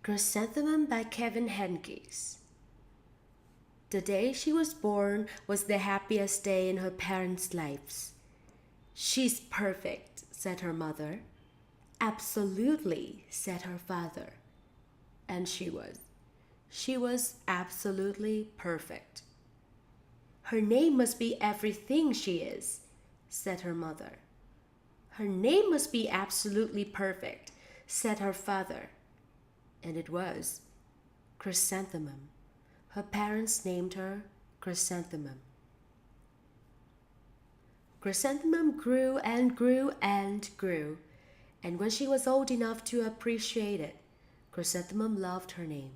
Chrysanthemum by Kevin Henkes. The day she was born was the happiest day in her parents' lives. "She's perfect," said her mother. "Absolutely," said her father. And she was. She was absolutely perfect. "Her name must be everything she is," said her mother. "Her name must be absolutely perfect," said her father. And it was Chrysanthemum. Her parents named her Chrysanthemum. Chrysanthemum grew and grew and grew, and when she was old enough to appreciate it, Chrysanthemum loved her name.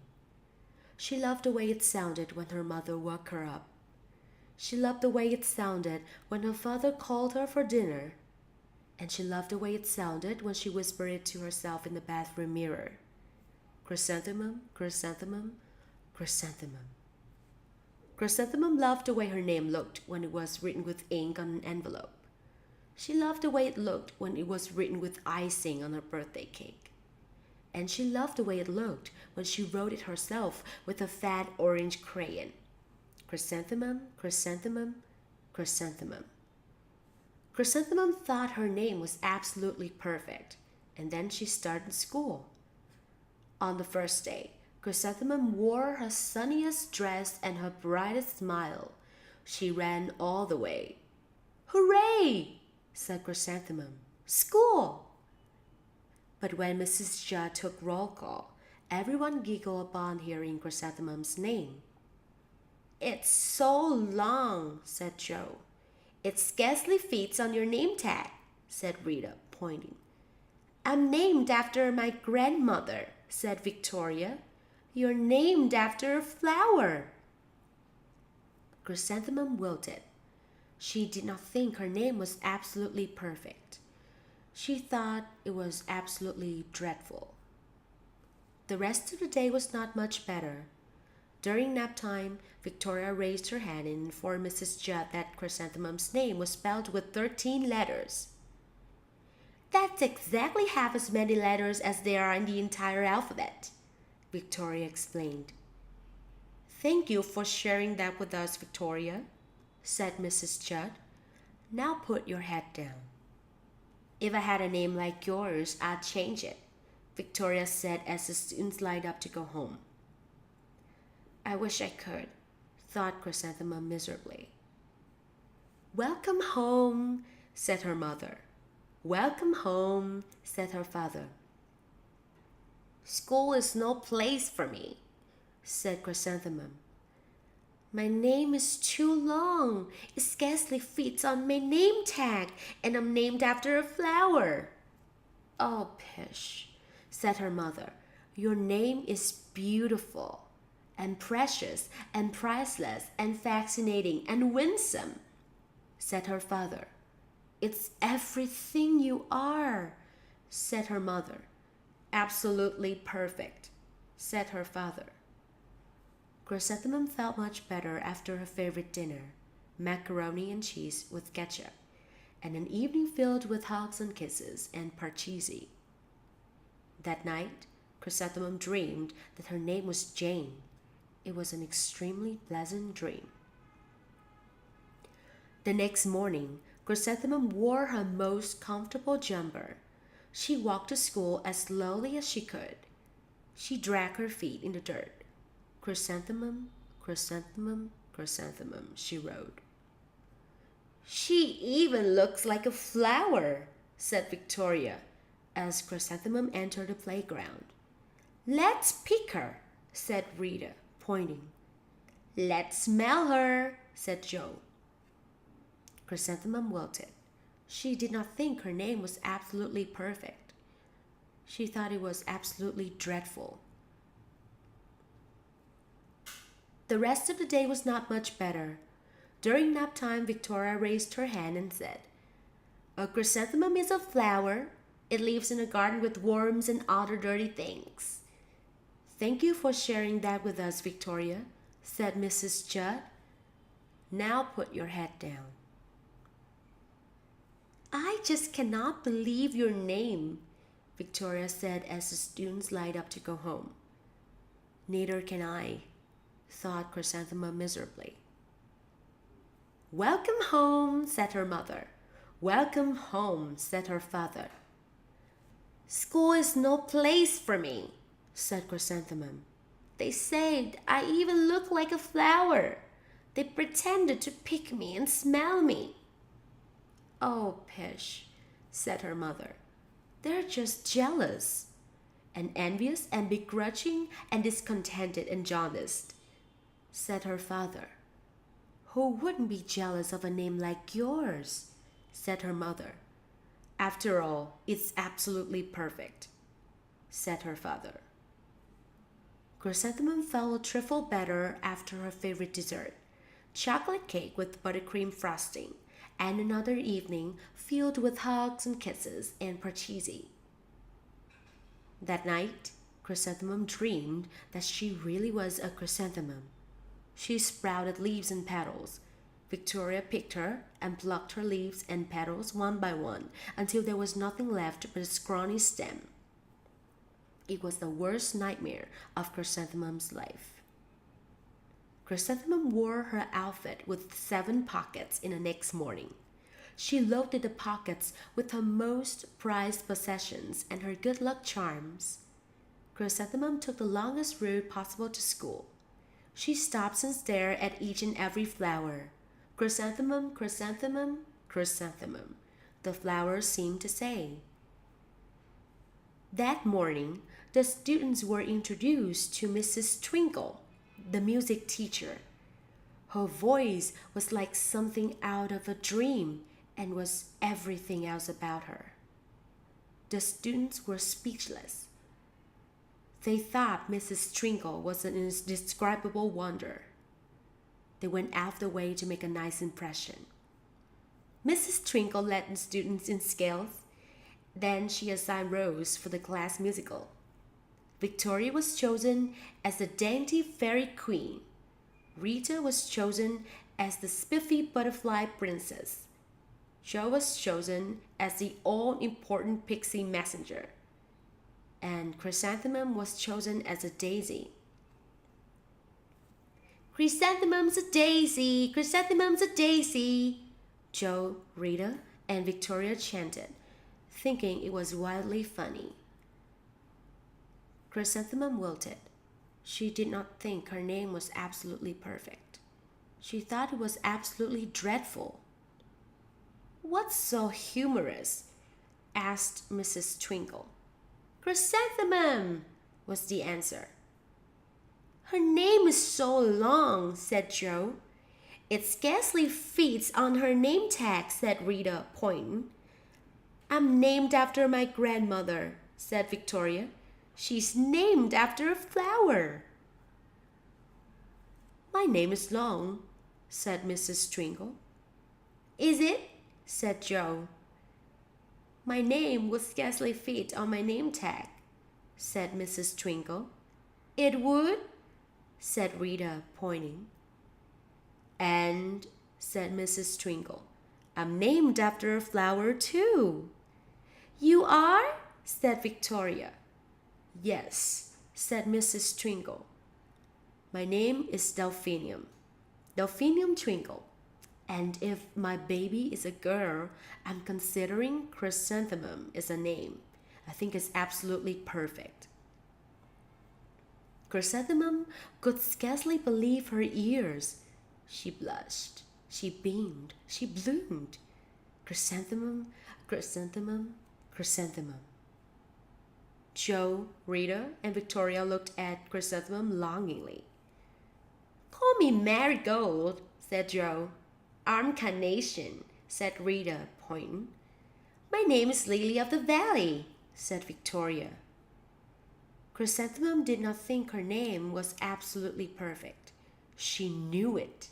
She loved the way it sounded when her mother woke her up. She loved the way it sounded when her father called her for dinner. And she loved the way it sounded when she whispered it to herself in the bathroom mirror. Chrysanthemum, chrysanthemum, chrysanthemum. Chrysanthemum loved the way her name looked when it was written with ink on an envelope. She loved the way it looked when it was written with icing on her birthday cake. And she loved the way it looked when she wrote it herself with a fat orange crayon. Chrysanthemum, chrysanthemum, chrysanthemum. Chrysanthemum thought her name was absolutely perfect, and then she started school. On the first day, Chrysanthemum wore her sunniest dress and her brightest smile. She ran all the way. "Hooray!" said Chrysanthemum. "School!" But when Mrs. Judd took roll call, everyone giggled upon hearing Chrysanthemum's name. "It's so long," said Joe. "It scarcely fits on your name tag," said Rita, pointing. "I'm named after my grandmother," said Victoria. "You're named after a flower." Chrysanthemum wilted. She did not think her name was absolutely perfect. She thought it was absolutely dreadful. The rest of the day was not much better. During nap time, Victoria raised her hand and informed Mrs. Judd that Chrysanthemum's name was spelled with 13 letters. "That's exactly half as many letters as there are in the entire alphabet," Victoria explained. "Thank you for sharing that with us, Victoria," said Mrs. Judd. "Now put your head down." "If I had a name like yours, I'd change it," Victoria said as the students lined up to go home. "I wish I could," thought Chrysanthemum miserably. "Welcome home," said her mother. "Welcome home," said her father. "School is no place for me," said Chrysanthemum. "My name is too long. It scarcely fits on my name tag, and I'm named after a flower." "Oh, pish," said her mother. "Your name is beautiful and precious and priceless and fascinating and winsome," said her father. "It's everything you are," said her mother. "Absolutely perfect," said her father. Chrysanthemum felt much better after her favorite dinner, macaroni and cheese with ketchup, and an evening filled with hugs and kisses and parcheesi. That night, Chrysanthemum dreamed that her name was Jane. It was an extremely pleasant dream. The next morning, Chrysanthemum wore her most comfortable jumper. She walked to school as slowly as she could. She dragged her feet in the dirt. "Chrysanthemum, chrysanthemum, chrysanthemum," she wrote. "She even looks like a flower," said Victoria as Chrysanthemum entered the playground. "Let's pick her," said Rita, pointing. "Let's smell her," said Joe. Chrysanthemum wilted. She did not think her name was absolutely perfect. She thought it was absolutely dreadful. The rest of the day was not much better. During nap time, Victoria raised her hand and said, "A chrysanthemum is a flower. It lives in a garden with worms and other dirty things." "Thank you for sharing that with us, Victoria," said Mrs. Judd. "Now put your head down." "I just cannot believe your name," Victoria said as the students lined up to go home. Neither can I, thought Chrysanthemum miserably. Welcome home, said her mother. Welcome home, said her father. School is no place for me, said Chrysanthemum. They said I even look like a flower. They pretended to pick me and smell me. Oh, pish, said her mother. They're just jealous, and envious and begrudging and discontented and jaundiced, said her father. Who wouldn't be jealous of a name like yours? Said her mother. After all, it's absolutely perfect, said her father. Chrysanthemum felt a trifle better after her favorite dessert, chocolate cake with buttercream frosting, and another evening filled with hugs and kisses and parcheesi. That night, Chrysanthemum dreamed that she really was a chrysanthemum. She sprouted leaves and petals. Victoria picked her and plucked her leaves and petals one by one until there was nothing left but a scrawny stem. It was the worst nightmare of Chrysanthemum's life. Chrysanthemum wore her outfit with 7 pockets in the next morning. She loaded the pockets with her most prized possessions and her good luck charms. Chrysanthemum took the longest route possible to school. She stopped and stared at each and every flower. Chrysanthemum, chrysanthemum, chrysanthemum, the flowers seemed to say. That morning, the students were introduced to Mrs. Twinkle, the music teacher. Her voice was like something out of a dream and was everything else about her. The students were speechless. They thought Mrs. Twinkle was an indescribable wonder. They went out of the way to make a nice impression. Mrs. Twinkle led the students in scales. Then she assigned roles for the class musical. Victoria was chosen as the dainty fairy queen. Rita was chosen as the spiffy butterfly princess. Jo was chosen as the all-important pixie messenger. And Chrysanthemum was chosen as a daisy. Chrysanthemum's a daisy, chrysanthemum's a daisy, Jo, Rita, and Victoria chanted, thinking it was wildly funny. Chrysanthemum wilted. She did not think her name was absolutely perfect. She thought it was absolutely dreadful. What's so humorous? Asked Mrs. Twinkle. Chrysanthemum, was the answer. Her name is so long, said Jo. It scarcely fits on her name tag, said Rita, pointing. I'm named after my grandmother, said Victoria. She's named after a flower. My name is long, said Mrs. Twinkle. Is it? Said Jo. My name would scarcely fit on my name tag, said Mrs. Twinkle. It would? Said Rita, pointing. And, said Mrs. Twinkle, I'm named after a flower too. You are? Said Victoria. Yes, said Mrs. Twinkle. My name is Delphinium, Delphinium Twinkle. And if my baby is a girl, I'm considering Chrysanthemum is a name. I think it's absolutely perfect. Chrysanthemum could scarcely believe her ears. She blushed, she beamed, she bloomed. Chrysanthemum, chrysanthemum, chrysanthemum. Jo, Rita, and Victoria looked at Chrysanthemum longingly. Call me Marigold, said Jo. I'm Carnation, said Rita, pointing. My name is Lily of the Valley, said Victoria. Chrysanthemum did not think her name was absolutely perfect. She knew it.